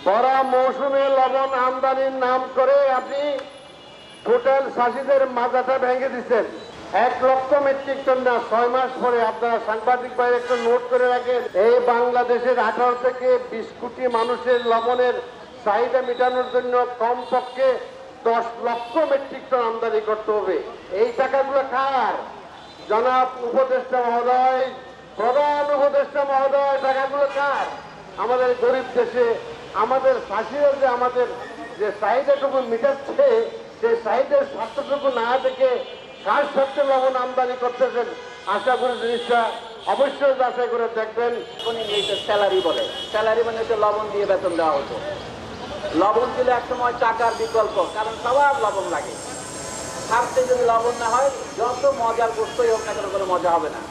ভরা মৌসুমে লবণ আমদানির নাম করে আপনি টোটাল চাষিদের মাথাটা ভেঙে দিচ্ছেন। 1 লক্ষ মেট্রিক টন না, 6 মাস পরে আপনারা সাংবাদিক ভাই একটু নোট করে রাখেন, এই বাংলাদেশের 18 থেকে 20 কোটি মানুষের লবণের চাহিদা মেটানোর জন্য কমপক্ষে 10 লক্ষ মেট্রিক টন আমদানি করতে হবে। এই টাকাগুলো কার? জনাব উপদেষ্টা মহোদয়, প্রধান উপদেষ্টা মহোদয়, টাকাগুলো কার? আমাদের গরিব দেশে আমাদের চাষিরা যে আমাদের যে চাহিদাটুকু মেটাচ্ছে, সেই চাহিদার স্বার্থটুকু না দেখে কার স্বার্থে লবণ আমদানি করতেছেন, আশা করি জিনিসটা অবশ্যই যাচাই করে দেখবেন। স্যালারি বলে, স্যালারি মানে হচ্ছে লবণ দিয়ে বেতন দেওয়া হতো। লবণ ছিল একসময় টাকার বিকল্প, কারণ সবার লবণ লাগে। খাদ্যে যদি লবণ না হয়, যত মজার গোস্তই হোক না কেন কোনো মজা হবে না।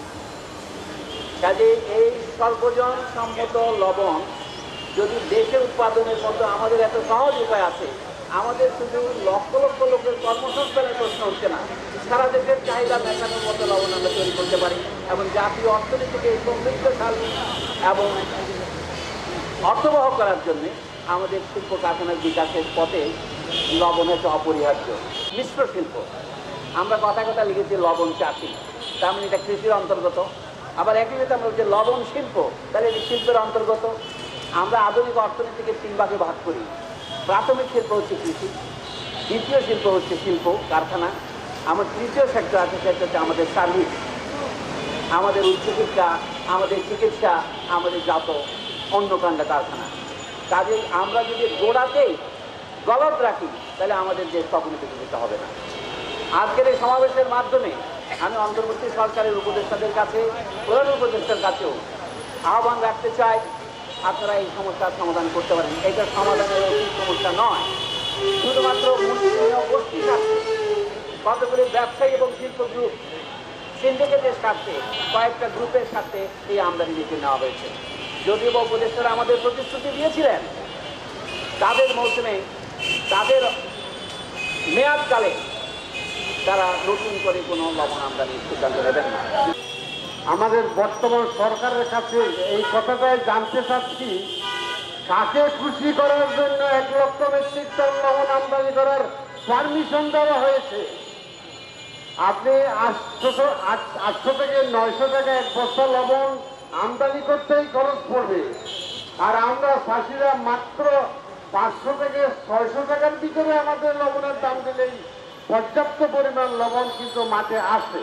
কাজে এই সর্বজন সম্মত লবণ যদি দেশে উৎপাদনের মতো আমাদের এত সহজ উপায় আছে, আমাদের শুধু লক্ষ লক্ষ লোকের কর্মসংস্থানের প্রশ্ন হচ্ছে না, সারা দেশের চাহিদা মেটানোর মতো লবণ আমরা তৈরি করতে পারি এবং জাতীয় অর্থনীতিকে সমৃদ্ধশালী এবং অর্থবহ করার জন্য আমাদের শিল্প কারখানার বিকাশের পথে লবণ হচ্ছে অপরিহার্য। মিশ্র শিল্প, আমরা কথা কথা লিখেছি লবণ চাষি, তার মানে এটা কৃষির অন্তর্গত। আবার একই সাথে আমরা হচ্ছে লবণ শিল্প, তাহলে এটি শিল্পের অন্তর্গত। আমরা আধুনিক অর্থনীতিকে 3 ভাগে ভাগ করি। প্রাথমিক শিল্প হচ্ছে কৃষি, দ্বিতীয় শিল্প হচ্ছে শিল্প কারখানা, আমার তৃতীয় সেক্টর আছে, সেটা হচ্ছে আমাদের সার্ভিস, আমাদের উচ্চশিক্ষা, আমাদের চিকিৎসা, আমাদের জাত অন্নকাণ্ডা কারখানা। কাজেই আমরা যদি গোড়াতেই গলত রাখি, তাহলে আমাদের দেশ কখনো বিকশিত হবে না। আজকের এই সমাবেশের মাধ্যমে আমি অন্তর্বর্তী সরকারের উপদেষ্টাদের কাছে, প্রধান উপদেষ্টার কাছেও আহ্বান রাখতে চাই, আপনারা এই সমস্যার সমাধান করতে পারেন। এটা সমাধানের অধিক সমস্যা নয়, শুধুমাত্র মুসলিম গোষ্ঠীর স্বার্থে, কতগুলি ব্যবসায়ী এবং শিল্প গ্রুপ সিন্ডিকেটের স্বার্থে, কয়েকটা গ্রুপের স্বার্থে এই আমদানি নীতি নেওয়া হয়েছে। যদিও বা উপদেষ্টারা আমাদের প্রতিশ্রুতি দিয়েছিলেন তাদের মৌসুমে, তাদের মেয়াদকালে তারা নতুন করে কোনো লবণ আমদানির সিদ্ধান্ত নেবেন না। আমাদের বর্তমান সরকারের কাছে এই কথাটাই জানতে চাচ্ছি, কাকে খুশি করার জন্য 1 লক্ষ মেট্রিক টন লবণ আমদানি করার পারমিশন দেওয়া হয়েছে? আপনি 800 থেকে 900 টাকা 1 বস্তা লবণ আমদানি করতেই খরচ পড়বে, আর আমরা চাষিরা মাত্র 500 থেকে 600 টাকার ভিতরে আমাদের লবণের দাম দিলেই পর্যাপ্ত পরিমাণ লবণ কিন্তু মাঠে আসে।